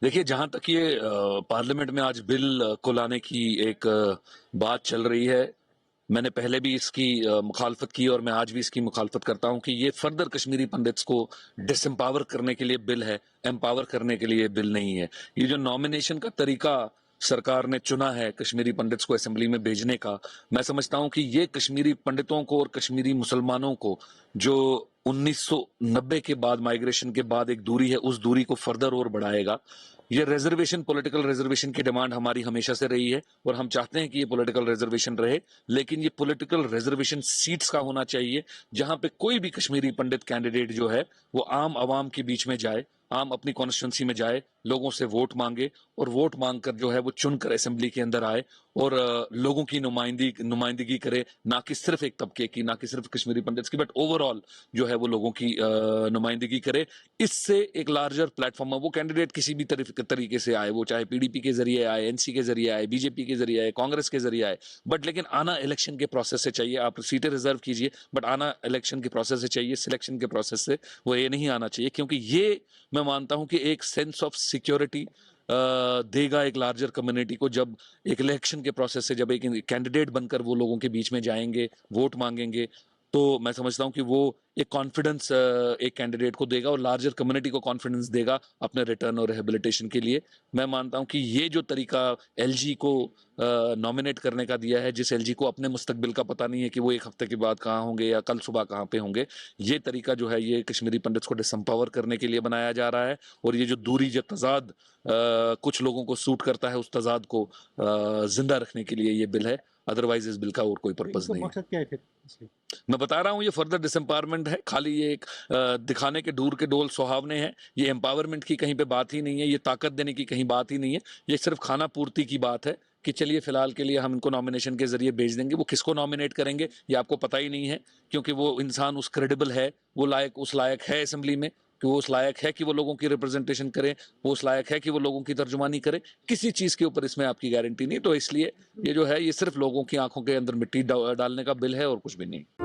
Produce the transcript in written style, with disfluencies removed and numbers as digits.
देखिए, जहाँ तक ये पार्लियामेंट में आज बिल को लाने की एक बात चल रही है, मैंने पहले भी इसकी मुखालफत की और मैं आज भी इसकी मुखालफत करता हूं कि ये फर्दर कश्मीरी पंडित्स को डिसएम्पावर करने के लिए बिल है, एम्पावर करने के लिए बिल नहीं है। ये जो नॉमिनेशन का तरीका सरकार ने चुना है कश्मीरी पंडित्स को असेंबली में भेजने का, मैं समझता हूं कि ये कश्मीरी पंडितों को और कश्मीरी मुसलमानों को जो 1990 के बाद माइग्रेशन के बाद एक दूरी है, उस दूरी को फर्दर और बढ़ाएगा। ये रिजर्वेशन, पॉलिटिकल रिजर्वेशन की डिमांड हमारी हमेशा से रही है और हम चाहते हैं कि ये पॉलिटिकल रिजर्वेशन रहे, लेकिन ये पॉलिटिकल रिजर्वेशन सीट्स का होना चाहिए जहां पे कोई भी कश्मीरी पंडित कैंडिडेट जो है वो आम आवाम के बीच में जाए, आम अपनी कॉन्स्टिट्यूंसी में जाए, लोगों से वोट मांगे और वोट मांगकर जो है वो चुनकर असेंबली के अंदर आए और लोगों की नुमाइंदगी करे, ना कि सिर्फ एक तबके की, ना कि सिर्फ कश्मीरी पंडित्स की, बट ओवरऑल जो है वो लोगों की नुमाइंदगी करे। इससे एक लार्जर प्लेटफॉर्म है, वो कैंडिडेट किसी भी तरीके से आए, वो चाहे पीडीपी के जरिए आए, एनसी के जरिए आए, बीजेपी के जरिए आए, कांग्रेस के जरिए आए, बट लेकिन आना इलेक्शन के प्रोसेस से चाहिए। आप सीटें रिजर्व कीजिए, बट आना इलेक्शन के प्रोसेस से चाहिए, सिलेक्शन के प्रोसेस से वो ये नहीं आना चाहिए, क्योंकि ये मैं मानता हूं कि एक सेंस ऑफ सिक्योरिटी देगा एक लार्जर कम्युनिटी को। जब एक इलेक्शन के प्रोसेस से जब एक कैंडिडेट बनकर वो लोगों के बीच में जाएंगे, वोट मांगेंगे, तो मैं समझता हूं कि वो एक कॉन्फिडेंस एक कैंडिडेट को देगा और लार्जर कम्युनिटी को कॉन्फिडेंस देगा अपने रिटर्न और रिहेबिलिटेशन के लिए। मैं मानता हूं कि ये जो तरीका एलजी को नॉमिनेट करने का दिया है, जिस एलजी को अपने मुस्तकबिल का पता नहीं है कि वो एक हफ्ते के बाद कहाँ होंगे या कल सुबह कहाँ पे होंगे, ये तरीका जो है ये कश्मीरी पंडित्स को डिसएम्पावर करने के लिए बनाया जा रहा है। और ये जो दूरी, जो तजाद कुछ लोगों को सूट करता है, उस तजाद को जिंदा रखने के लिए ये बिल है। अदरवाइज इस बिल का और कोई पर्पज नहीं है। मकसद क्या है फिर इसलिए? मैं बता रहा हूं ये फर्दर डिसएम्पावरमेंट है, खाली ये एक दिखाने के दूर के डोल सुहावने हैं। ये एम्पावरमेंट की कहीं पे बात ही नहीं है, ये ताकत देने की कहीं बात ही नहीं है। ये सिर्फ खाना पूर्ति की बात है कि चलिए फिलहाल के लिए हम इनको नॉमिनेशन के जरिए भेज देंगे। वो किसको नॉमिनेट करेंगे ये आपको पता ही नहीं है, क्योंकि वो इंसान उस क्रेडिबल है, वो लायक, उस लायक है असेंबली में, कि वो उस लायक है कि वो लोगों की रिप्रेजेंटेशन करे, वो उस लायक है कि वो लोगों की तर्जुमानी करे। किसी चीज़ के ऊपर इसमें आपकी गारंटी नहीं। तो इसलिए ये जो है ये सिर्फ लोगों की आंखों के अंदर मिट्टी डालने का बिल है और कुछ भी नहीं।